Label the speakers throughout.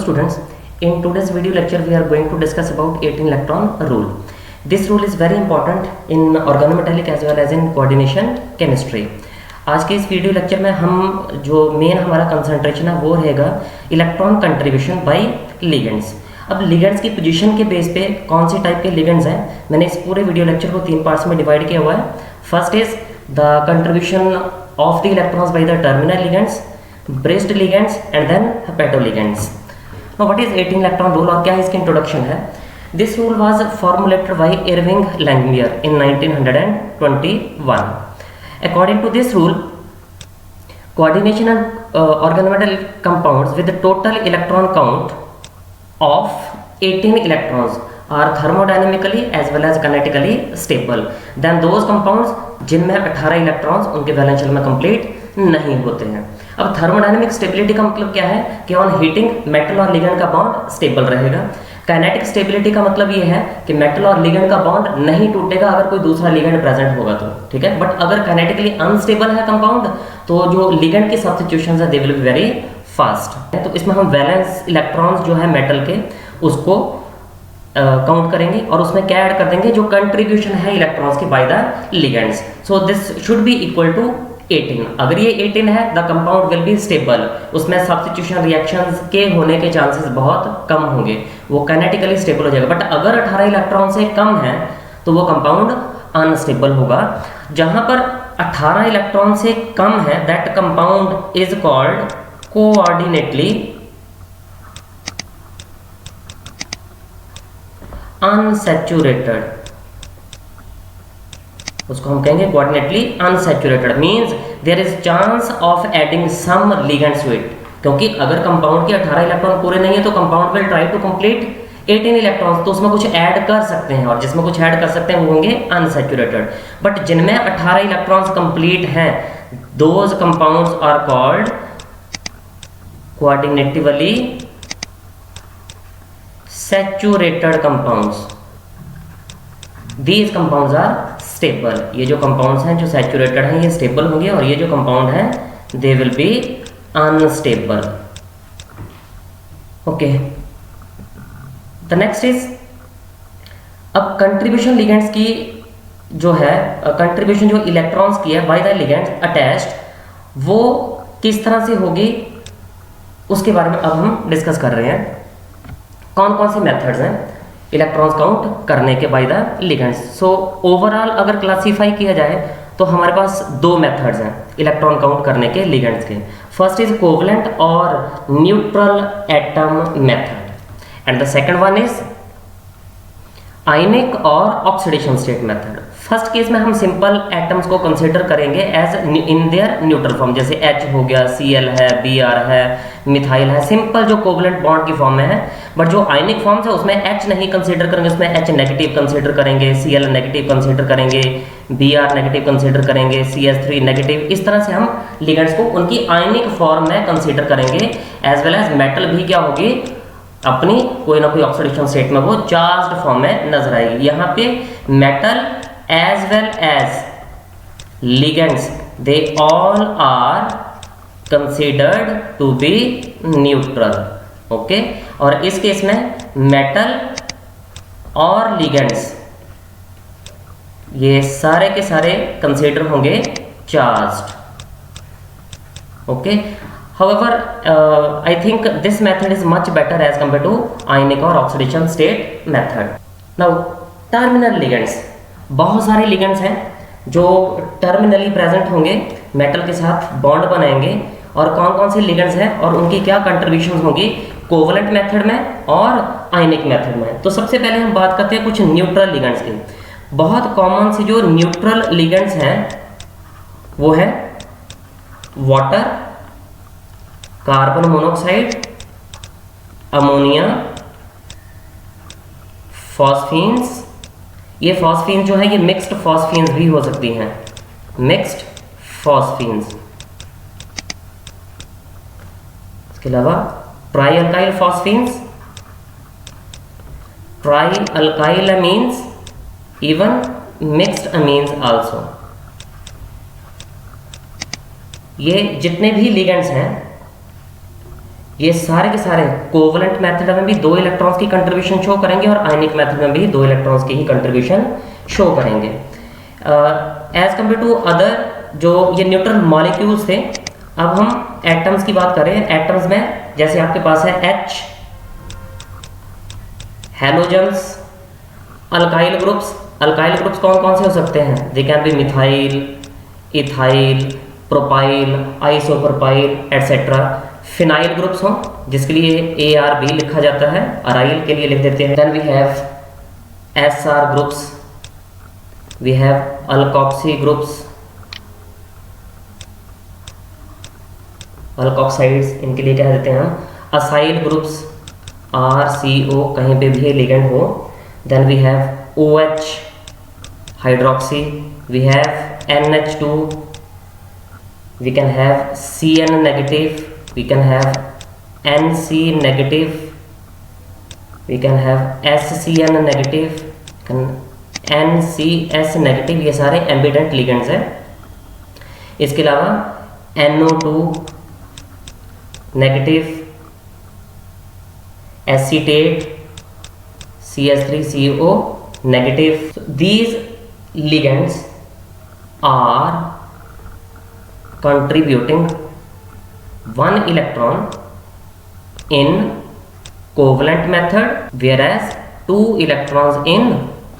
Speaker 1: students, in today's video lecture we are going to discuss about 18 electron rule. This rule is very important in organometallic as well as in coordination chemistry. आज के इस video lecture में हम जो main हमारा concentration है वो रहेगा इलेक्ट्रॉन कंट्रीब्यूशन बाय लिगेंड्स. अब लिगेंड्स की पोजीशन के बेस पे कौन सी टाइप के लिगेंड्स हैं, मैंने इस पूरे वीडियो लेक्चर को 3 पार्ट्स में डिवाइड किया हुआ है. First is the contribution of the electrons by the terminal ligands, bridged ligands and then hapto ligands. Now what is 18 electron rule और क्या है इसकी इंट्रोडक्शन है. This rule was formulated by Irving Langmuir in 1921. According to this rule, coordination and organometal compounds with the total electron count of 18 electrons are thermodynamically as well as kinetically stable. Then those compounds जिनमें 18 electrons उनके valence shell में complete नहीं होते हैं. अब thermodynamic stability का मतलब क्या है कि ऑन हीटिंग मेटल और लिगेंड का बॉन्ड स्टेबल रहेगा. काइनेटिक स्टेबिलिटी का मतलब ये है कि मेटल और लिगेंड का बॉन्ड नहीं टूटेगा अगर कोई दूसरा लिगेंड प्रेजेंट होगा तो, ठीक है. बट अगर काइनेटिकली अनस्टेबल है कंपाउंड तो जो लिगेंड की सब्स्टिट्यूशंस है they will be very fast. तो इसमें हम वैलेंस इलेक्ट्रॉन्स जो है मेटल के उसको काउंट करेंगे और उसमें क्या ऐड कर देंगे जो कंट्रीब्यूशन है इलेक्ट्रॉन्स की by the ligands. So this should be equal to 18. अगर ये 18 है the compound will be stable, उसमें सब्स्टिट्यूशन रिएक्शंस के होने के चांसेस बहुत कम होंगे, वो काइनेटिकली स्टेबल हो जाएगा. बट अगर 18 इलेक्ट्रॉन से कम है तो वो कंपाउंड अनस्टेबल होगा. जहां पर 18 इलेक्ट्रॉन से कम है that compound is called coordinately unsaturated. उसको हम कहेंगे coordinately unsaturated. Means there is chance of adding some ligands to it. क्योंकि अगर कंपाउंड के 18 इलेक्ट्रॉन पूरे नहीं है तो compound will try to complete 18 electrons, तो उसमें कुछ ऐड कर सकते हैं और जिसमें कुछ ऐड कर सकते हैं वो होंगे अनसैचुरेटेड. बट जिनमें 18 इलेक्ट्रॉन्स कंप्लीट हैं those compounds are called coordinatively saturated compounds. These compounds are stable. ये जो कंपाउंड्स हैं जो सैचुरेटेड हैं ये स्टेबल होंगे और ये जो कंपाउंड हैं they will be unstable. Okay, the next is अब कंट्रीब्यूशन लिगेंड्स की जो है कंट्रीब्यूशन जो इलेक्ट्रॉन्स की है बाय द लिगेंड्स अटैच्ड वो किस तरह से होगी उसके बारे में अब हम डिस्कस कर रहे हैं. कौन कौन से मेथड्स हैं इलेक्ट्रॉन्स काउंट करने के by the ligands. So overall अगर क्लासीफाई किया जाए तो हमारे पास 2 मेथड्स हैं इलेक्ट्रॉन काउंट करने के लिगेंड्स के. फर्स्ट इज कोवलेंट और neutral atom method and the second one is ionic और oxidation state method. First case में हम सिंपल एटम्स को कंसीडर करेंगे as in their neutral form, जैसे H हो गया, Cl है, Br है, मिथाइल है, सिंपल जो कोवलेंट बॉन्ड की फॉर्म में है. बट जो आयनिक फॉर्म्स है उसमें H नहीं कंसीडर करेंगे, उसमें H नेगेटिव कंसीडर करेंगे, Cl नेगेटिव कंसीडर करेंगे, Br नेगेटिव कंसीडर करेंगे, CH3 नेगेटिव. इस तरह से हम लिगेंड्स को उनकी आयनिक फॉर्म में कंसीडर करेंगे. एज वेल एज मेटल भी क्या होगी अपनी कोई ना कोई ऑक्सीडेशन स्टेट में वो चार्ज्ड फॉर्म में नजर आएगी. यहाँ पे metal as well as ligands they all are considered to be neutral. Okay, और इस केस में मेटल और लिगेंड्स ये सारे के सारे कंसिडर होंगे charged. Okay, however I think this method is much better as compared to ionic or oxidation state method. Now terminal ligands, बहुत सारे लिगेंड्स हैं जो टर्मिनली प्रेजेंट होंगे मेटल के साथ बॉन्ड बनाएंगे. और कौन कौन से लिगेंड्स हैं और उनकी क्या कंट्रीब्यूशन होगी कोवलेंट मेथड में और आयनिक मेथड में. तो सबसे पहले हम बात करते हैं कुछ न्यूट्रल लिगेंड्स की. बहुत कॉमन से जो न्यूट्रल लिगेंड्स हैं वो है वाटर, कार्बन मोनोऑक्साइड, अमोनिया, फॉस्फीन्स. ये फॉस्फीन्स जो है ये मिक्स्ड फॉस्फीन्स भी हो सकती हैं, मिक्स्ड फॉस्फीन्स. इसके अलावा tri alkyl phosphines, tri alkyl amines, even mixed amines also. ये जितने भी लिगेंड्स हैं ये सारे के सारे कोवलेंट मेथड में भी 2 इलेक्ट्रॉन्स की कंट्रीब्यूशन शो करेंगे और आयनिक मेथड में भी 2 इलेक्ट्रॉन्स की ही कंट्रीब्यूशन शो करेंगे। एज कम्पेयर टू अदर जो ये न्यूट्रल मॉलिक्यूल्स थे, अब हम एटम्स की बात करें। एटम्स में जैसे आपके पास है H, halogens, alkyl groups. Alkyl groups कौन कौन से हो सकते हैं? They can be methyl, ethyl, propyl, isopropyl etcetera. Phenyl groups हो जिसके लिए ARB लिखा जाता है, अराइल के लिए लिख देते हैं। Then we have SR groups, we have alkoxy groups, alkoxides इनके लिए क्या देते हैं हम, असाइल ग्रुप्स, RCO कहीं पे भी लिगेंड हो। Then we have OH hydroxy, we have NH2, we can have CN negative, we can have NC negative, we can have SCN negative, NCS negative, ये सारे एम्बिडेंट लिगेंड्स हैं। इसके अलावा NO2 negative, acetate, CH3CO negative. So these ligands are contributing one electron in covalent method whereas 2 electrons in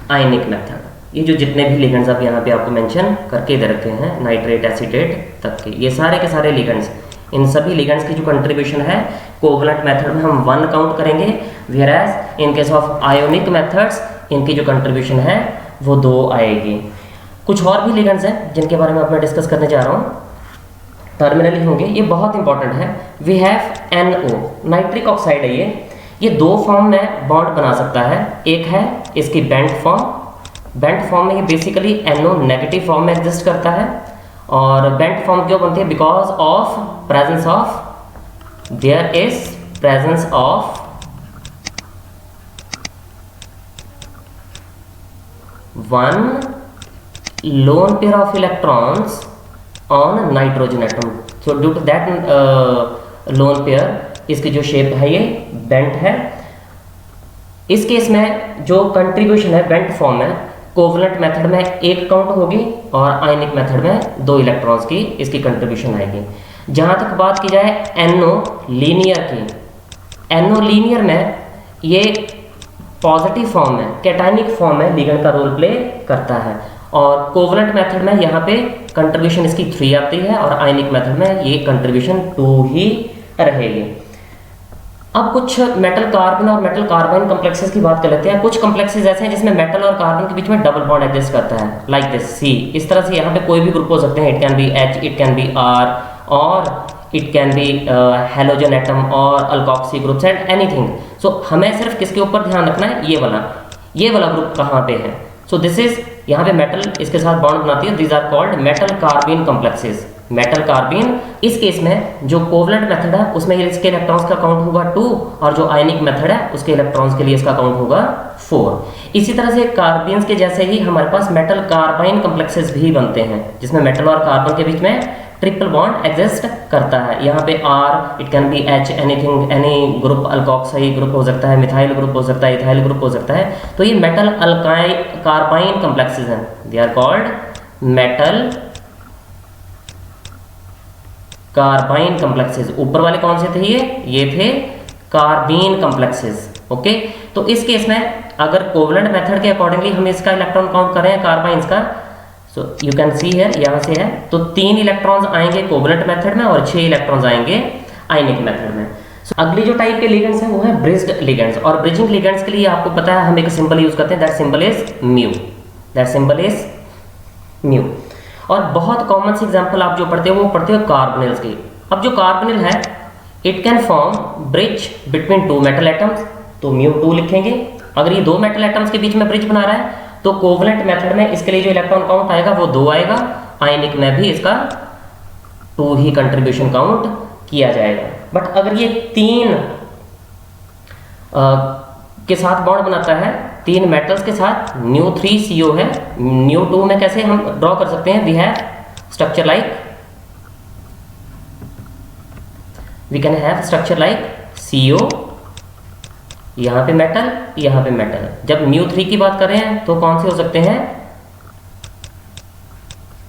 Speaker 1: ionic method. ये जो जितने भी ligands आप यहाँ पे आपको मेंशन करके दे रखे हैं नाइट्रेट एसीटेट तक के, ये सारे के सारे लिगेंड्स, इन सभी लिगेंड्स की जो कंट्रीब्यूशन है कोवलेंट मेथड में हम 1 काउंट करेंगे, whereas in case of ionic methods इनकी जो कंट्रीब्यूशन है वो 2 आएगी। कुछ और भी लिगेंड्स हैं जिनके बारे में अब मैं डिस्कस करने जा रहा हूँ, टर्मिनली होंगे, ये बहुत इंपॉर्टेंट है। We have NO nitric oxide है, ये 2 फॉर्म में बॉन्ड बना सकता है। एक है इसकी बेंट फॉर्म, बेंट फॉर्म में ये बेसिकली NO नेगेटिव फॉर्म में एग्जिस्ट करता है। और बेंट फॉर्म क्यों बनती है? Because of presence of, there is presence of one lone pair of electrons on nitrogen atom. So due to that lone pair, इसकी जो शेप है ये बेंट है। इस केस में जो कंट्रीब्यूशन है बेंट फॉर्म में कोवलेंट मेथड में 1 काउंट होगी और आयनिक मेथड में 2 इलेक्ट्रॉन्स की इसकी कंट्रीब्यूशन आएगी। जहाँ तक बात की जाए NO लीनियर की, NO लीनियर में ये पॉजिटिव फॉर्म में, कैटायनिक फॉर्म में लिगेंड का रोल प्ले करता है और कोवलेंट मेथड में यहाँ पे कंट्रीब्यूशन इसकी 3 आती है और आयनिक मेथड में ये कंट्रीब्यूशन 2 ही रहेगी। अब कुछ मेटल कार्बन और मेटल कार्बाइन कॉम्प्लेक्सेस की बात कर लेते हैं। कुछ कॉम्प्लेक्सेस ऐसे हैं जिसमें मेटल और कार्बन के बीच में डबल बॉन्ड एग्जिस्ट करता है, लाइक दिस C। इस तरह से यहाँ पे कोई भी ग्रुप हो सकते हैं, it can be H, it can B R और it can B halogen atom और अल्कोक्सी ग्रुप्स एंड एनीथिंग। सो हमें सिर्फ किसके ऊपर ध्यान रखना है, ये वाला ग्रुप कहाँ पे है। सो दिस इज, यहाँ पे मेटल इसके साथ बॉन्ड बनाती है, these are called metal carbyne complexes. Metal carbyne, इस केस में जो कोवलेंट मेथड है उसमें इसके इलेक्ट्रॉन्स का काउंट होगा 2 और जो आयनिक मेथड है उसके इलेक्ट्रॉन्स के लिए इसका काउंट होगा 4। इसी तरह से कार्बिन्स के जैसे ही हमारे पास मेटल कार्बाइन कॉम्प्लेक्सेस भी बनते हैं जिसमें मेटल और कार्बन के बीच में ट्रिपल बॉन्ड एग्जिस्ट करता है। यहाँ पे R, it can be H, anything, any group, alkoxy group हो सकता है, मिथाइल ग्रुप हो सकता है, इथाइल ग्रुप हो सकता है। तो ये मेटल अल्काई कार्बाइन कॉम्प्लेक्सेस हैं, they are called metal carbyne complexes. ऊपर वाले कौन से थे? ये थे कार्बीन कॉम्प्लेक्सेस। ओके, तो इस केस में अगर कोवलेंट मेथड के अकॉर्डिंगली हम इसका इलेक्ट्रॉन काउंट करें कार्बाइंस का, so you can see here, यहाँ से है तो 3 इलेक्ट्रॉन्स आएंगे कोवलेंट मेथड में और 6 इलेक्ट्रॉन्स आएंगे आयनिक मेथड में। So, अगली जो टाइप के लिगेंड्स हैं वो है ब्रिज्ड लिगेंड्स। और ब्रिजिंग लिगेंड्स के लिए आपको पता है हम एक सिंबल यूज करते हैं, that symbol is mu, that symbol is mu. और बहुत कॉमन सी एग्जांपल आप जो पढ़ते हो वो पढ़ते हो कार्बोनिल्स की। अब जो कार्बोनिल है it can form bridge between 2 metal atoms, तो μ2 लिखेंगे। अगर ये 2 मेटल एटम्स के बीच में ब्रिज बना रहा है तो कोवलेंट मेथड में इसके लिए जो इलेक्ट्रॉन काउंट आएगा वो 2 आएगा, आयनिक में भी इसका 2 ही कंट्रीब्यूशन काउंट किया जाएगा। बट अगर ये 3 के साथ बॉन्ड बनाता है, 3 मेटल्स के साथ, μ3CO है, μ2 में कैसे हम ड्रॉ कर सकते हैं? We have structure like, we can have structure like CO, यहाँ पे मेटल, यहाँ पे मेटल। जब μ3 की बात कर रहे हैं तो कौन से हो सकते हैं,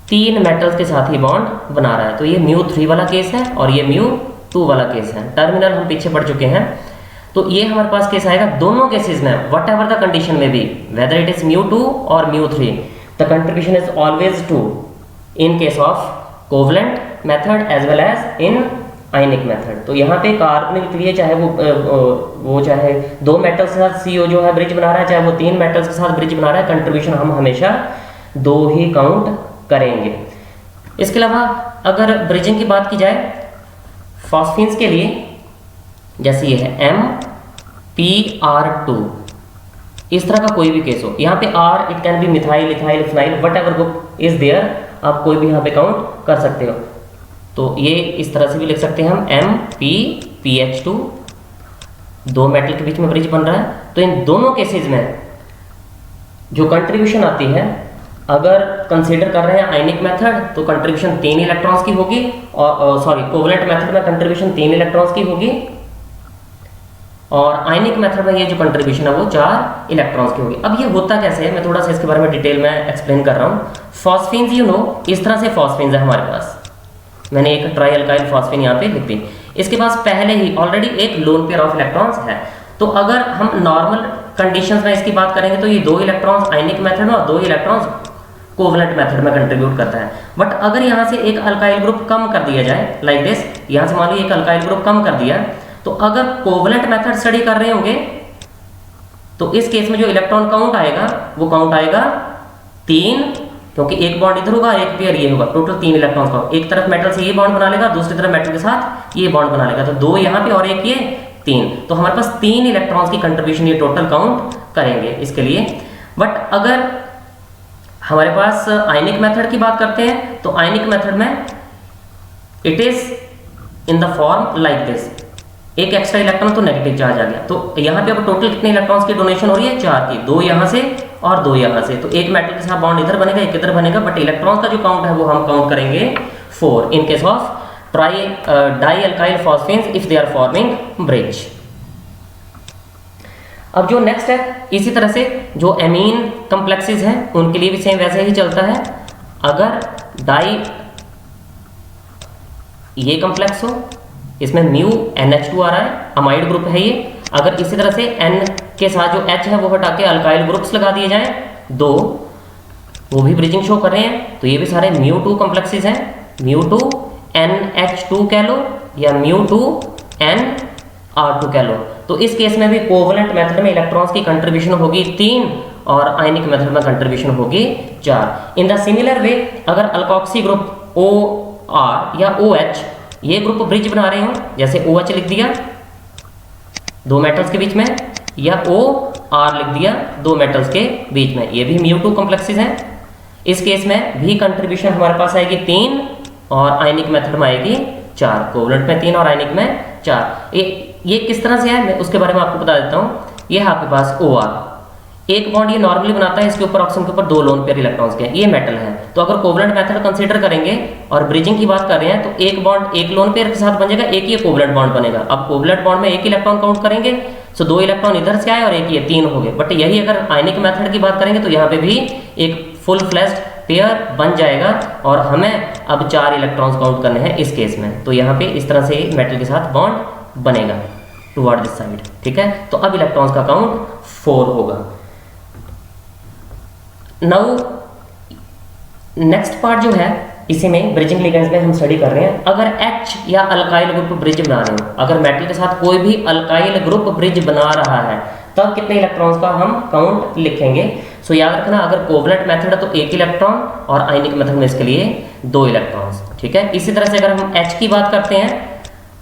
Speaker 1: 3 मेटल्स के साथ ही बॉन्ड बना रहा है, तो ये μ3 वाला केस है और ये μ2 वाला केस है। टर्मिनल हम पीछे पढ़ चुके हैं, तो ये हमारे पास केस आएगा दोनों केसेस में, वट एवर द कंडीशन में भी, वेदर इट इज μ2 और μ3, the contribution is always 2 in case of covalent method as well as in ionic method. तो यहाँ पे कार्बनिक के लिए चाहे वो चाहे 2 मेटल्स के साथ CO जो है ब्रिज बना रहा है, चाहे वो 3 मेटल्स के साथ ब्रिज बना रहा है, कंट्रीब्यूशन हम हमेशा 2 ही काउंट करेंगे। इसके अलावा अगर ब्रिजिंग की बात की जाए फॉस्फीन्स के लिए, जैसे ये है MPR2, इस तरह का कोई भी केस हो, यहाँ पे R it can be methyl, ethyl, phenyl, whatever group is there, आप कोई भी यहाँ पे काउंट कर सकते हो। तो ये इस तरह से भी लिख सकते हैं हम MPPH2, 2 मेटल के बीच में ब्रिज बन रहा है। तो इन दोनों केसेस में जो कंट्रीब्यूशन आती है, अगर कंसीडर कर रहे हैं आयनिक मेथड तो कंट्रीब्यूशन 3 इलेक्ट्रॉन्स की होगी, और सॉरी कोवलेंट मेथड में कंट्रीब्यूशन 3 इलेक्ट्रॉन्स की होगी, और आयनिक मेथड में ये जो कंट्रीब्यूशन है वो 4 इलेक्ट्रॉन्स की होगी। अब ये होता कैसे है, मैं थोड़ा सा इसके बारे में डिटेल में एक्सप्लेन कर रहा हूँ। फॉस्फीन्स यू नो, इस तरह से फॉस्फीन्स है हमारे पास, मैंने एक ट्राई अल्काइल फॉस्फीन यहाँ पे लिख दी, इसके पास पहले ही ऑलरेडी एक लोन पेयर ऑफ इलेक्ट्रॉन्स है। तो अगर हम नॉर्मल कंडीशंस में इसकी बात करेंगे तो ये 2 इलेक्ट्रॉन्स आयनिक मेथड में और 2 इलेक्ट्रॉन्स कोवलेंट मेथड में कंट्रीब्यूट करता है। बट अगर यहाँ से एक अल्काइल ग्रुप कम कर दिया जाए, लाइक दिस, यहाँ से मान लीजिए एक अल्काइल ग्रुप कम कर दिया, तो अगर कोवलेंट मेथड स्टडी कर रहे होंगे तो इस केस में जो इलेक्ट्रॉन काउंट आएगा वो काउंट आएगा 3, क्योंकि एक बॉन्ड इधर होगा, एक पेयर ये होगा, टोटल 3 इलेक्ट्रॉन्स का। एक तरफ मेटल से ये बॉन्ड बना लेगा, दूसरी तरफ मेटल के साथ ये बॉन्ड बना लेगा, तो 2 यहाँ पे और एक ये 3, तो हमारे पास 3 इलेक्ट्रॉन्स की कंट्रीब्यूशन ये टोटल काउंट करेंगे इसके लिए। बट अगर हमारे पास आयनिक मेथड की बात करते हैं तो आयनिक मेथड में it is in the form like this, एक एक्स्ट्रा इलेक्ट्रॉन तो नेगेटिव चार्ज आ गया, तो यहाँ पे अब टोटल कितने इलेक्ट्रॉन्स की डोनेशन हो रही है, 4 की, 2 यहाँ से और 2 यहाँ से, तो एक मेटल के साथ बॉन्ड इधर बनेगा, एक इधर बनेगा, बट इलेक्ट्रॉन्स का जो काउंट है वो हम काउंट करेंगे 4 in case of di alkyl phosphines if they are forming bridge. अब जो नेक्स्ट है, इसी तरह से जो एमीन कॉम्प्लेक्सेस हैं उनके लिए भी सेम वैसे ही चलता है। अगर डाई ये कॉम्प्लेक्स हो, इसमें म्यू NH2 आ रहा है, अमाइड ग्रुप है ये, अगर इसी तरह से N के साथ जो H है वो हटा के अल्काइल ग्रुप्स लगा दिए जाएं 2, वो भी ब्रिजिंग शो कर रहे हैं, तो ये भी सारे μ2 कॉम्प्लेक्सेस हैं, μ2 NH2 कह लो या μ2 NR2 कह लो। तो इस केस में भी कोवलेंट मेथड में इलेक्ट्रॉन्स की कंट्रीब्यूशन होगी 3 और आयनिक मेथड में कंट्रीब्यूशन होगी 4। इन द सिमिलर वे अगर अल्कोक्सी ग्रुप OR या OH ये ग्रुप ब्रिज बना रहे हो, जैसे OH लिख दिया 2 मेटल्स के बीच में, या OR लिख दिया 2 मेटल्स के बीच में, ये भी μ2 कॉम्प्लेक्सेस हैं। इस केस में भी कंट्रीब्यूशन हमारे पास आएगी 3 और आयनिक मेथड में आएगी 4, कोवलेंट में 3 और आयनिक में 4। ये किस तरह से है मैं उसके बारे में आपको बता देता हूँ। ये है आपके पास OR, एक बॉन्ड ये नॉर्मली बनाता है, इसके ऊपर ऑक्सीजन के ऊपर 2 लोन पेयर इलेक्ट्रॉन्स के, ये मेटल है। तो अगर कोवलेंट मेथड कंसीडर करेंगे और ब्रिजिंग की बात कर रहे हैं तो एक बॉन्ड एक लोन पेयर के साथ बन जाएगा, एक ये कोवलेंट बॉन्ड बनेगा। अब कोवलेंट बॉन्ड में एक इलेक्ट्रॉन काउंट करेंगे, सो 2 इलेक्ट्रॉन इधर से आए और एक ये 3 हो गए। बट यही अगर आयनिक मेथड की बात करेंगे तो यहाँ पे भी एक फुल फ्लैश्ड पेयर बन जाएगा और हमें अब 4 इलेक्ट्रॉन्स काउंट करने हैं इस केस में। तो यहाँ पे इस तरह से मेटल के साथ बॉन्ड बनेगा टुवर्ड दिस साइड, ठीक है। तो अब इलेक्ट्रॉन्स का काउंट 4 होगा। नाउ नेक्स्ट पार्ट जो है इसी में ब्रिजिंग लिगेंड्स में हम स्टडी कर रहे हैं। अगर H या अल्काइल ग्रुप ब्रिज बना रहे हो, अगर मेटल के साथ कोई भी अल्काइल ग्रुप ब्रिज बना रहा है तब कितने इलेक्ट्रॉन्स का हम काउंट लिखेंगे। सो याद रखना, अगर कोवलेंट मेथड है तो 1 इलेक्ट्रॉन और आयनिक मेथड में इसके लिए 2 इलेक्ट्रॉन्स, ठीक है। इसी तरह से अगर हम H की बात करते हैं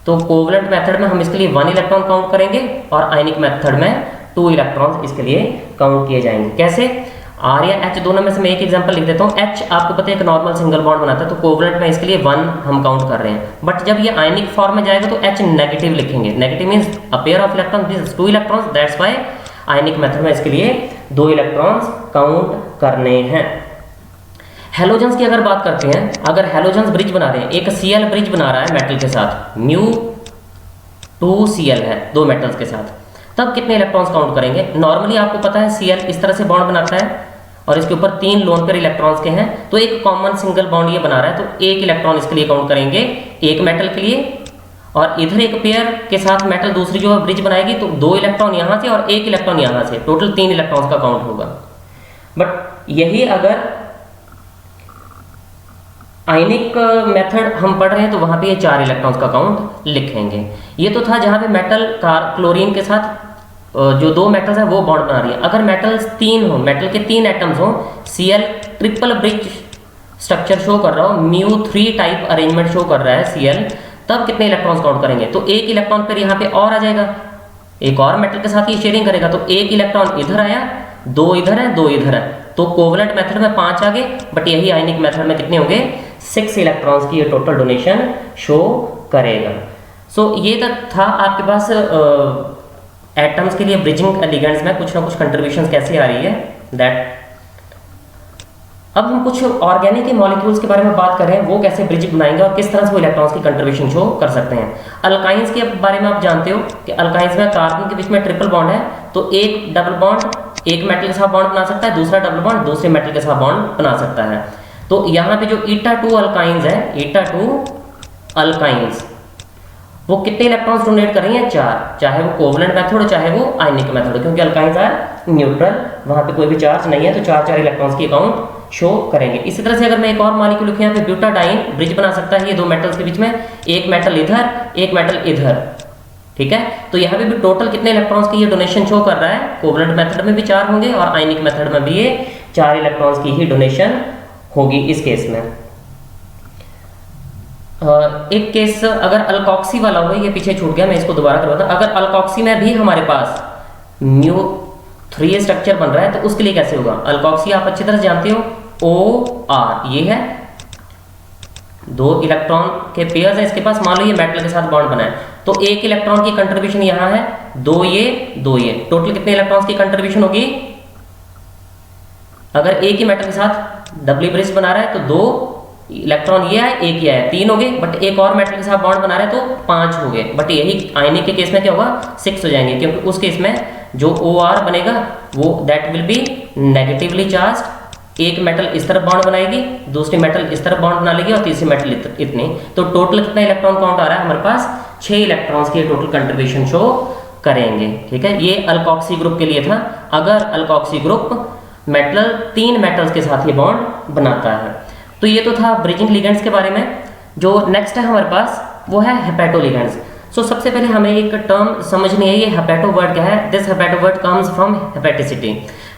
Speaker 1: तो कोवलेंट मेथड में हम इसके लिए 1 इलेक्ट्रॉन काउंट करेंगे और आयनिक मेथड में 2 इलेक्ट्रॉन्स इसके लिए काउंट किए जाएंगे। कैसे, R या H दोनों में से मैं एक एग्जांपल लिख देता हूँ। H आपको पता है एक नॉर्मल सिंगल बॉन्ड बनाता है, तो कोवलेंट में इसके लिए 1 हम काउंट कर रहे हैं। बट जब ये आयनिक फॉर्म में जाएगा तो H नेगेटिव लिखेंगे। Negative means a pair of electrons, this is 2 electrons, that's why ionic method में इसके लिए 2 इलेक्ट्रॉन्स काउंट करने हैं। हेलोजन्स की अगर बात करते हैं, अगर हेलोजन्स ब्रिज बना रहे हैं, एक Cl ब्रिज बना रहा है मेटल के साथ, म्यू 2Cl है दो मेटल्स के साथ, तब कितने इलेक्ट्रॉन्स काउंट करेंगे? नॉर्मली आपको पता है Cl इस तरह से बॉन्ड बनाता है और इसके ऊपर 3 लोन पेयर इलेक्ट्रॉन्स के हैं, तो एक कॉमन सिंगल बॉन्ड ये बना रहा है, तो एक इलेक्ट्रॉन इसके लिए काउंट करेंगे एक मेटल के लिए, और इधर एक पेयर के साथ मेटल दूसरी जो ब्रिज बनाएगी तो 2 इलेक्ट्रॉन यहाँ से और 1 इलेक्ट्रॉन यहाँ से, टोटल 3 इलेक्ट्रॉन्स का काउंट होगा। बट यही अगर आयनिक मेथड हम पढ़ रहे हैं तो वहां पे ये 4 इलेक्ट्रॉन्स का काउंट लिखेंगे। ये तो था जहां पे मेटल क्लोरीन के साथ जो 2 मेटल्स है वो बॉन्ड बना रही है। अगर मेटल्स 3 हो, मेटल के 3 एटम्स हो, Cl triple bridge structure show कर रहा हो, μ3 टाइप अरेंजमेंट शो कर रहा है Cl, तब कितने इलेक्ट्रॉन्स काउंट करेंगे? तो एक इलेक्ट्रॉन फिर यहाँ पे और आ जाएगा, एक और मेटल के साथ ये शेयरिंग करेगा, तो एक इलेक्ट्रॉन इधर आया, 2 इधर है, 2 इधर है, तो कोवलेंट मेथड में 5 आ गए, बट यही आयनिक मेथड में कितने होंगे? 6 इलेक्ट्रॉन्स की ये टोटल डोनेशन शो करेगा। सो ये तक था आपके पास एटम्स के लिए ब्रिजिंग लिगेंड्स में कुछ ना कुछ कंट्रीब्यूशंस कैसे आ रही है दैट। अब हम कुछ ऑर्गेनिक के मॉलिक्यूल्स के बारे में बात कर रहे हैं, वो कैसे ब्रिज बनाएंगे और किस तरह से वो इलेक्ट्रॉन्स की कंट्रीब्यूशन शो कर सकते हैं। अल्काइंस के बारे में आप जानते हो कि अल्काइंस में कार्बन के बीच में ट्रिपल बॉन्ड है, तो एक डबल बॉन्ड एक मेटल के साथ बॉन्ड बना सकता है, दूसरा डबल बॉन्ड दूसरे मेटल के साथ बॉन्ड बना सकता है। तो यहाँ पे जो ईटा 2 अल्काइंस है, ईटा 2 अल्काइंस, वो कितने इलेक्ट्रॉन्स डोनेट कर रही हैं? 4, चाहे वो कोवलेंट मेथड हो चाहे वो आयनिक मेथड हो, क्योंकि अल्काइंस आर न्यूट्रल, वहां पे कोई भी चार्ज नहीं है, तो 4 इलेक्ट्रॉन्स की अकाउंट शो करेंगे। इसी तरह से अगर मैं एक और मॉलिक्यूल लिखूं यहाँ पे ब्यूटाडाइन ब्रिज बना सकता है ये 2 मेटल्स के बीच में, एक मेटल इधर एक मेटल इधर, ठीक है। तो यहाँ पे भी टोटल कितने इलेक्ट्रॉन्स की ये डोनेशन शो कर रहा है? कोवलेंट मेथड में भी 4 होंगे और आयनिक मेथड में भी ये 4 इलेक्ट्रॉन्स की ही डोनेशन होगी इस केस में। एक केस अगर अल्कोक्सी वाला हो, ये पीछे छूट गया, मैं इसको दोबारा करवाता हूं। अगर अल्कोक्सी में भी हमारे पास μ3 स्ट्रक्चर बन रहा है तो उसके लिए कैसे होगा? अल्कोक्सी आप अच्छी तरह से जानते हो, OR ये है, 2 इलेक्ट्रॉन के पेयर्स है इसके पास, मान लो ये मेटल के साथ बॉन्ड बना है, तो 1 इलेक्ट्रॉन की कंट्रीब्यूशन यहाँ है, 2 ये 2 ये, टोटल कितने इलेक्ट्रॉन्स की कंट्रीब्यूशन होगी? अगर एक ही मेटल के साथ डबल ब्रिज बना रहा है तो 2 इलेक्ट्रॉन ये है, एक ये है, 3 हो गए, बट एक और मेटल के साथ बॉन्ड बना रहे हैं तो 5 हो गए। बट यही आयनिक के केस में क्या होगा? 6 हो जाएंगे, क्योंकि उस केस में जो OR बनेगा वो that will be negatively charge, एक मेटल इस तरफ बॉन्ड बनाएगी, दूसरी मेटल इस तरफ बॉन्ड बना लेगी और तीसरी मेटल इतनी, तो टोटल कितना इलेक्ट्रॉन काउंट आ रहा है हमारे पास? 6 इलेक्ट्रॉन्स की टोटल कंट्रीब्यूशन शो करेंगे, ठीक है। ये अल्कोक्सी ग्रुप के लिए था। अगर अल्कोक्सी ग्रुप मेटल 3 मेटल्स के साथ ये बॉन्ड बनाता है, तो ये तो था ब्रिजिंग लिगेंड्स के बारे में। जो नेक्स्ट है हमारे पास वो है हेपेटो लिगेंड्स। सो सबसे पहले हमें एक टर्म समझनी है, ये हेपेटो वर्ड क्या है? This hapto word comes from hapticity.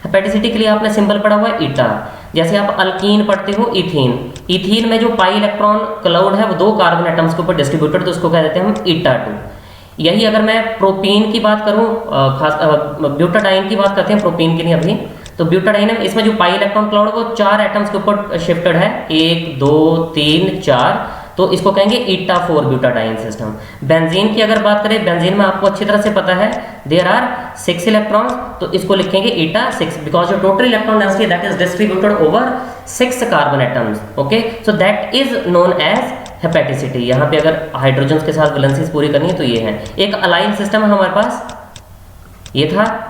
Speaker 1: Hapticity के लिए आपने सिंबल पढ़ा हुआ है ईटा, जैसे आप अल्कीन पढ़ते हो इथीन, इथीन में जो पाई इलेक्ट्रॉन क्लाउड है वो 2 कार्बन एटम्स के ऊपर डिस्ट्रीब्यूटेड, तो उसको कह देते हैं हम ईटा 2। यही अगर मैं प्रोपीन की बात करूँ, खास ब्यूटाडाइन की बात करते हैं, प्रोपीन की नहीं अभी, तो ब्यूटाडाइन है, इसमें जो पाई इलेक्ट्रॉन क्लाउड है वो 4 एटम्स के ऊपर शिफ्टेड है, 1 2 3 4, तो इसको कहेंगे ईटा 4 ब्यूटाडाइन सिस्टम। बेंजीन की अगर बात करें, बेंजीन में आपको अच्छी तरह से पता है देयर आर 6 इलेक्ट्रॉन्स, तो इसको लिखेंगे eta 6 because your total electron density that is distributed over 6 carbon atoms, okay. So that is known as hapticity. यहाँ पे अगर हाइड्रोजन के साथ वैलेंसीज पूरी करनी है तो ये है। एक अलाइन सिस्टम है हमारे पास, ये था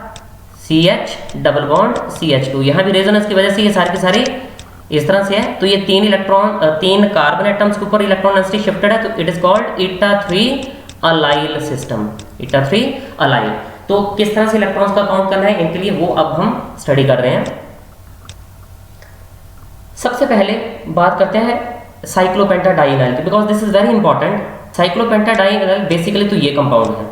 Speaker 1: CH डबल बॉन्ड CH2, यहाँ भी रेजोनेंस की वजह से ये सारी की सारी इस तरह से है, तो ये 3 कार्बन एटम्स के ऊपर इलेक्ट्रॉन डेंसिटी शिफ्टेड है, तो it is called eta 3 allyl system, eta 3 allyl. तो किस तरह से इलेक्ट्रॉन्स का काउंट करना है इनके लिए वो अब हम स्टडी कर रहे हैं। सबसे पहले बात करते हैं साइक्लोपेंटाडाइइनल की, because this is very important. Cyclopentadienyl basically तो ये कंपाउंड है,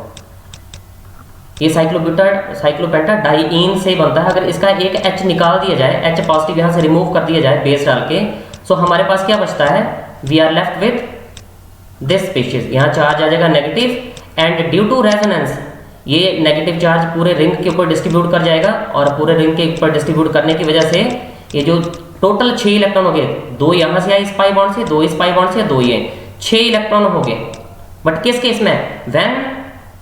Speaker 1: ये साइक्लोपेंटाडाइईन से बनता है। अगर इसका एक H निकाल दिया जाए, H पॉजिटिव यहाँ से रिमूव कर दिया जाए बेस डाल के, सो हमारे पास क्या बचता है? We are left with this species, यहाँ चार्ज आ जाएगा negative, and due to resonance ये नेगेटिव चार्ज पूरे रिंग के ऊपर डिस्ट्रीब्यूट कर जाएगा, और पूरे रिंग के ऊपर डिस्ट्रीब्यूट करने की वजह से ये जो टोटल 6 इलेक्ट्रॉन हो गए, 2 यहाँ से आए इस पाई बॉन्ड से, 2 इस पाई बॉन्ड से, 2 ये 6 इलेक्ट्रॉन हो गए। बट किस केस में? When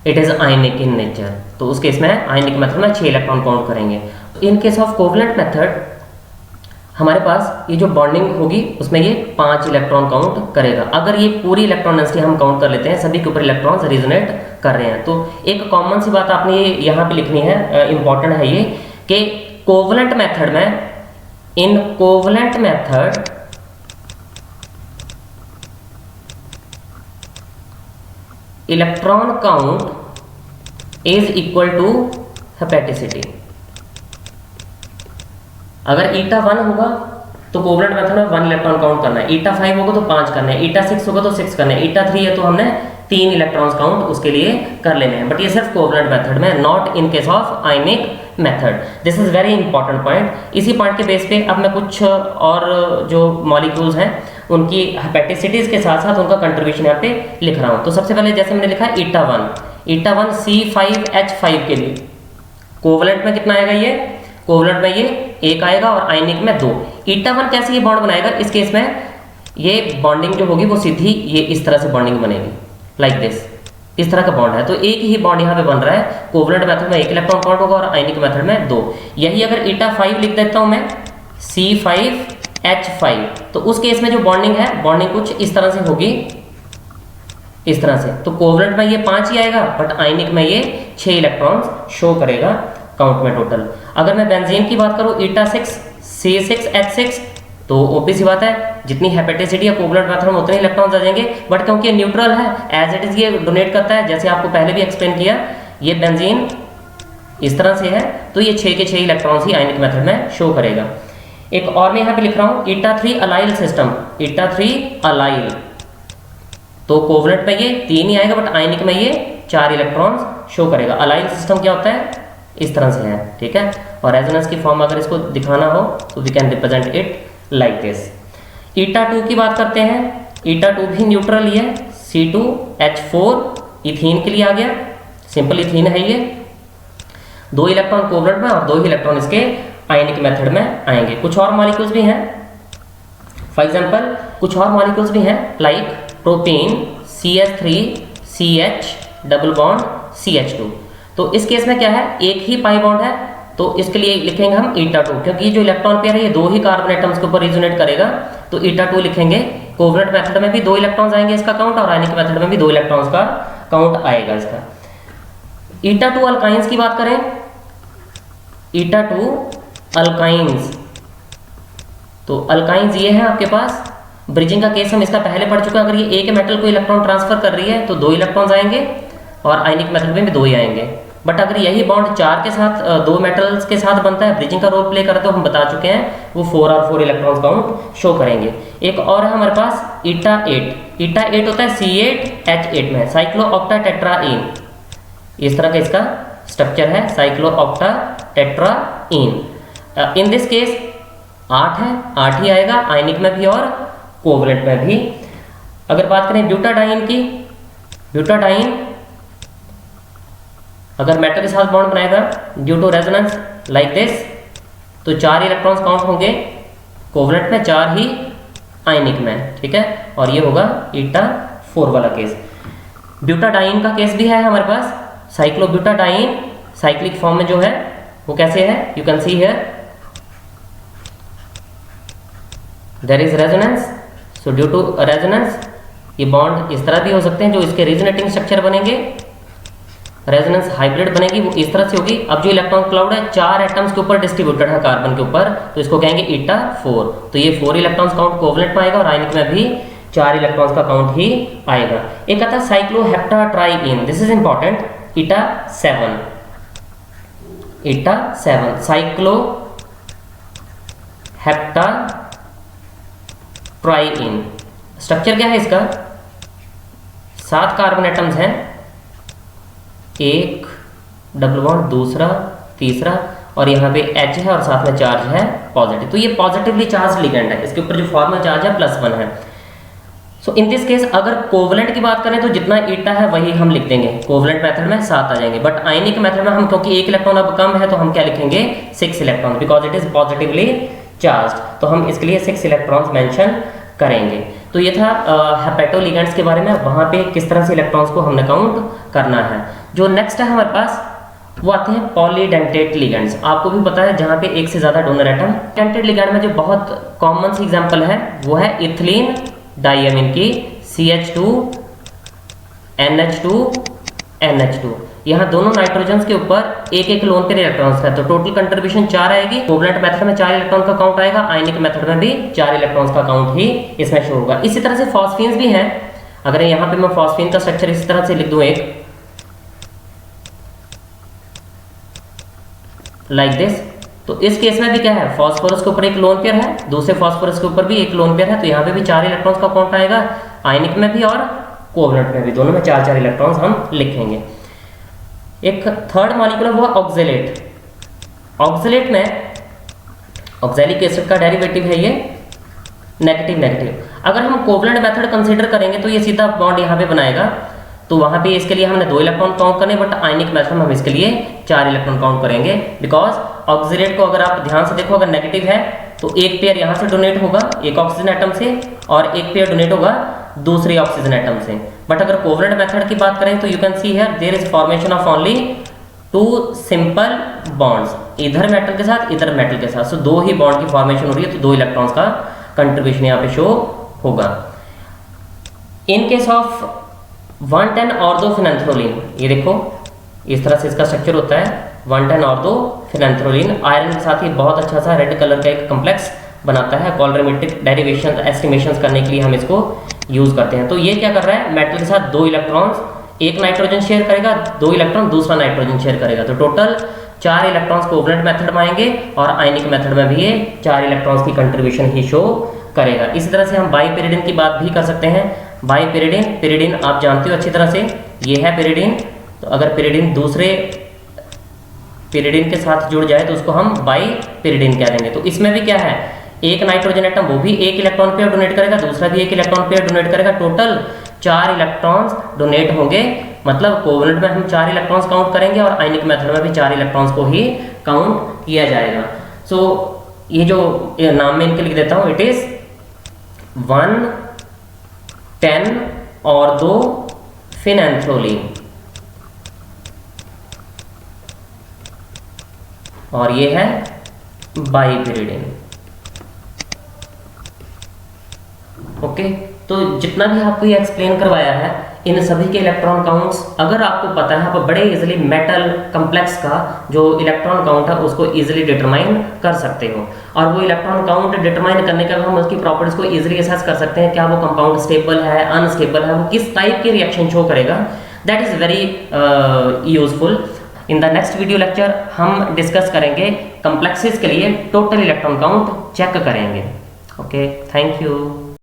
Speaker 1: it is ionic in nature, तो उस केस में आयनिक मेथड में 6 इलेक्ट्रॉन काउंट करेंगे। इन केस ऑफ कोवलेंट मेथड हमारे पास ये जो बॉन्डिंग होगी उसमें ये 5 इलेक्ट्रॉन काउंट करेगा। अगर ये पूरी इलेक्ट्रॉन डेंसिटी हम काउंट कर लेते हैं, सभी के ऊपर इलेक्ट्रॉन्स रेजोनेट कर रहे हैं। तो एक कॉमन सी बात आपने यहाँ पे लिखनी है, इंपॉर्टेंट है ये, कि कोवलेंट मेथड में, in covalent method electron count is equal to hapticity. अगर ईटा 1 होगा तो कोवलेंट मेथड में 1 इलेक्ट्रॉन काउंट करना है, ईटा 5 होगा तो 5 करना है, ईटा 6 होगा तो 6 करना है, ईटा 3 है तो हमने 3 इलेक्ट्रॉन्स काउंट उसके लिए कर लेने हैं। बट ये सिर्फ कोवलेंट मेथड में, not in case of ionic method. This is very important point. इसी पॉइंट के बेस पे अब मैं कुछ और जो मॉलिक्यूल्स हैं उनकी हेपेटिसिटीज के साथ साथ उनका कंट्रीब्यूशन यहाँ पे लिख रहा हूँ। तो सबसे पहले जैसे मैंने लिखा है ईटा 1 C5H5 के लिए कोवलेंट में कितना आएगा, ये कोवलेंट में ये 1 आएगा और आयनिक में 2। ईटा 1 कैसे ये बॉन्ड बनाएगा, इस केस में ये बॉन्डिंग जो होगी वो सीधी ये इस तरह से बॉन्डिंग बनेगी, लाइक दिस, इस तरह का बॉन्ड है। तो एक ही बॉन्ड यहाँ पे बन रहा है, कोवलेंट मेथड में 1 इलेक्ट्रॉन काउंट होगा और आयनिक मेथड में 2। यही अगर ईटा 5 लिख देता हूँ मैं C5H5, तो उस केस में जो बॉन्डिंग है, बॉन्डिंग कुछ इस तरह से होगी, इस तरह से। तो कोवलेंट में ये 5 ही आएगा बट आयनिक में ये 6 इलेक्ट्रॉन्स शो करेगा काउंट में टोटल। अगर मैं बेंजीन की बात करूँ ईटा 6 C6H6, तो ओबी सी बात है जितनी हेपेटिसिटी या कोवलेंट मेथड में उतने इलेक्ट्रॉन्स आ जाएंगे, बट क्योंकि ये न्यूट्रल है एज इट इज ये डोनेट करता है, जैसे आपको पहले भी एक्सप्लेन किया, ये बेंजीन इस तरह से है तो ये 6 के 6 इलेक्ट्रॉन्स ही आयनिक मेथड में शो करेगा। एक और मैं यहाँ पे लिख रहा हूँ ईटा 3 अलाइल सिस्टम, ईटा 3 अलाइल, तो कोवलेंट में ये 3 ही आएगा बट आयनिक में ये 4 इलेक्ट्रॉन्स शो करेगा। अलाइल सिस्टम क्या होता है, इस तरह से है, ठीक है। और रेजोनेंस की फॉर्म अगर इसको दिखाना हो तो we can represent it like this. Eta 2 की बात करते हैं, ईटा 2 भी न्यूट्रल ही है, C2H4 इथीन के लिए आ गया, सिंपल इथीन है ये। 2 इलेक्ट्रॉन कोवलेंट में और 2 ही इलेक्ट्रॉन इसके आयनिक मेथड में आएंगे। कुछ और मॉलिक्यूल्स भी हैं, फॉर एग्जांपल कुछ और मॉलिक्यूल्स भी हैं like propane CH3CH double bond CH2। तो इस केस में क्या है, एक ही पाई बॉन्ड है, तो इसके लिए लिखेंगे हम ईटा 2, क्योंकि ये जो इलेक्ट्रॉन पेयर है ये 2 ही कार्बन एटम्स के ऊपर रिजोनेट करेगा, तो ईटा 2 लिखेंगे। कोवलेंट मेथड में भी 2 इलेक्ट्रॉन्स आएंगे इसका काउंट, और आयनिक मेथड में भी 2 इलेक्ट्रॉन्स का काउंट आएगा इसका। ईटा 2 अल्काइंस की बात करें, ईटा 2 अल्काइंस, तो अल्काइंस ये है आपके पास, ब्रिजिंग का केस हम इसका पहले पढ़ चुके हैं। अगर ये एक मेटल को इलेक्ट्रॉन ट्रांसफर कर रही है तो 2 इलेक्ट्रॉन्स आएंगे और आयनिक मेथड में भी 2 ही आएंगे। बट अगर यही बॉन्ड 4 के साथ 2 मेटल्स के साथ बनता है, ब्रिजिंग का रोल प्ले करते हो, हम बता चुके हैं, वो 4 और 4 इलेक्ट्रॉन्स काउंट शो करेंगे। एक और है हमारे पास ईटा 8। ईटा 8 होता है C8H8 में, साइक्लोऑक्टाटेट्राईन, इस तरह का इसका स्ट्रक्चर है, साइक्लोऑक्टाटेट्राईन। इन दिस केस 8 है, 8 ही आएगा आयनिक में भी और कोवलेंट में भी। अगर बात करें ब्यूटाडाइन की, ब्यूटाडाइन अगर मेटल के साथ बॉन्ड बनाएगा due to resonance like this, तो 4 इलेक्ट्रॉन्स काउंट होंगे कोवलेंट में, 4 ही आयनिक में, ठीक है। और ये होगा ईटा 4 वाला केस। ब्यूटाडाइन का केस भी है हमारे पास, साइक्लोब्यूटाडाइन साइक्लिक फॉर्म में जो है वो कैसे है, you can see here there is resonance, so due to resonance ये बॉन्ड इस तरह भी हो सकते हैं, जो इसके रेजोनेटिंग स्ट्रक्चर बनेंगे, रेजोनेंस हाइब्रिड बनेगी, वो इस तरह से होगी। अब जो इलेक्ट्रॉन क्लाउड है 4 एटम्स के ऊपर डिस्ट्रीब्यूटेड है कार्बन के ऊपर, तो इसको कहेंगे ईटा 4। तो ये 4 इलेक्ट्रॉन्स काउंट कोवलेंट में आएगा और आयनिक में भी 4 इलेक्ट्रॉन्स का काउंट ही आएगा। एक आता है cycloheptatriene, this is important, eta 7, eta 7 cycloheptatriene. Structure क्या है इसका, 7 कार्बन एटम्स हैं, 1 डबल बॉन्ड, दूसरा, तीसरा, और यहाँ पे H है और साथ में चार्ज है पॉजिटिव, तो ये पॉजिटिवली चार्ज लिगेंड है, इसके ऊपर जो फॉर्मल चार्ज है +1 है। सो इन दिस केस अगर कोवलेंट की बात करें तो जितना ईटा है वही हम लिख देंगे, कोवलेंट मेथड में 7 आ जाएंगे, बट आयनिक मेथड में हम क्योंकि 1 इलेक्ट्रॉन अब कम है तो हम क्या लिखेंगे 6 electron, because it is positively charge, तो हम इसके लिए 6 इलेक्ट्रॉन्स मेंशन करेंगे। तो ये था हेपेटोलिगेंड्स के बारे में, वहाँ पे किस तरह से इलेक्ट्रॉन्स को हमने काउंट करना है। जो नेक्स्ट है हमारे पास वो आते हैं पॉलीडेंटेट लिगेंड्स। आपको भी पता है जहाँ पे एक से ज़्यादा डोनर एटम। डेंटेट लिगेंड में जो बहुत कॉमन सी एग्जांपल है वो है इथिलीन डाइअमीन की, CH2NH2 NH2। यहाँ दोनों नाइट्रोजन के ऊपर एक एक लोन पेयर इलेक्ट्रॉन्स है, तो टोटल कंट्रीब्यूशन 4 आएगी। कोवलेंट मेथड में 4 इलेक्ट्रॉन का काउंट आएगा, आयनिक मेथड में भी 4 इलेक्ट्रॉन्स का काउंट ही इसमें शो होगा। इसी तरह से फॉस्फीन्स भी हैं। अगर यहाँ पे मैं फॉस्फीन का स्ट्रक्चर इस तरह से लिख दूं, एक लाइक दिस, तो इस केस में भी क्या है, फास्फोरस के ऊपर एक लोन पेयर है, दूसरे फास्फोरस के ऊपर भी एक लोन पेयर है, तो यहाँ पे भी 4 इलेक्ट्रॉन्स का काउंट आएगा, आयनिक में भी और कोवलेंट में भी, दोनों में 4 इलेक्ट्रॉन्स हम लिखेंगे। एक थर्ड मॉलिक्यूल हुआ ऑक्जेलेट। ऑक्जेलेट में ऑक्जेलिक एसिड का डेरिवेटिव है ये नेगेटिव नेगेटिव। अगर हम कोवलेंट मेथड कंसीडर करेंगे तो ये सीधा बॉन्ड यहाँ पे बनाएगा, तो वहाँ पे इसके लिए हमने 2 इलेक्ट्रॉन काउंट करने, बट आयनिक मेथड में हम इसके लिए 4 इलेक्ट्रॉन काउंट करेंगे। बिकॉज ऑक्सीडेट को अगर आप ध्यान से देखो, अगर नेगेटिव है तो एक पेयर यहाँ से डोनेट होगा एक ऑक्सीजन एटम से, और एक पेयर डोनेट होगा दूसरे ऑक्सीजन एटम से। बट अगर कोवलेंट मेथड की बात करें तो you can see here there is formation of only 2 simple bonds, इधर मेटल के साथ इधर मेटल के साथ, सो 2 ही बॉन्ड की फॉर्मेशन हो रही है, तो 2 इलेक्ट्रॉन्स का कंट्रीब्यूशन यहाँ पे शो होगा। इन केस ऑफ 110 ऑर्थोफिनेंथ्रोलिन, ये देखो इस तरह से इसका स्ट्रक्चर होता है, 110 ऑर्थोफिनेंथ्रोलिन आयरन के साथ ही बहुत अच्छा सा रेड कलर का एक कॉम्प्लेक्स बनाता है। कॉलरीमेट्रिक डेरिवेशन एस्टिमेशंस करने के लिए हम इसको यूज करते हैं। तो ये क्या कर रहा है, मेटल के साथ 2 इलेक्ट्रॉन्स, एक नाइट्रोजन शेयर करेगा, 2 इलेक्ट्रॉन दूसरा नाइट्रोजन शेयर करेगा, तो टोटल 4 इलेक्ट्रॉन्स कोवलेंट मेथड में आएंगे, और आयनिक मेथड में भी ये 4 इलेक्ट्रॉन्स की कंट्रीब्यूशन ही शो करेगा। इसी तरह से हम बाईपेरिडिन की बात भी कर सकते हैं। बाईपेरिडिन, पेरिडिन आप जानते हो अच्छी तरह से, ये है पेरिडिन, तो अगर पेरिडिन दूसरे पेरिडिन के साथ जुड़ जाए तो उसको हम बाईपेरिडिन कह देंगे। तो इसमें भी क्या है, एक नाइट्रोजन एटम वो भी एक इलेक्ट्रॉन पेयर डोनेट करेगा, दूसरा भी एक इलेक्ट्रॉन पेयर डोनेट करेगा, टोटल 4 इलेक्ट्रॉन्स डोनेट होंगे। मतलब कोवलेंट में हम 4 इलेक्ट्रॉन्स काउंट करेंगे, और आयनिक मेथड में भी 4 इलेक्ट्रॉन्स को ही काउंट किया जाएगा। सो ये जो नाम में इनके लिख देता हूँ, इट इज 1, 10 और 2 फिनेंथ्रोलिन, और ये है बाईपेरिडिन। ओके, तो जितना भी आपको ये एक्सप्लेन करवाया है, इन सभी के इलेक्ट्रॉन काउंट्स अगर आपको पता है, आप बड़े इजीली मेटल कॉम्प्लेक्स का जो इलेक्ट्रॉन काउंट है उसको इजीली डिटरमाइन कर सकते हो। और वो इलेक्ट्रॉन काउंट डिटरमाइन करने के बाद हम उसकी प्रॉपर्टीज को इजीली असेस कर सकते हैं, क्या वो कंपाउंड स्टेबल है, अनस्टेबल है, वो किस टाइप के रिएक्शन शो करेगा। That is very useful. In the next video lecture हम डिस्कस करेंगे कॉम्प्लेक्सेस के लिए टोटल इलेक्ट्रॉन काउंट चेक करेंगे। Okay, thank you.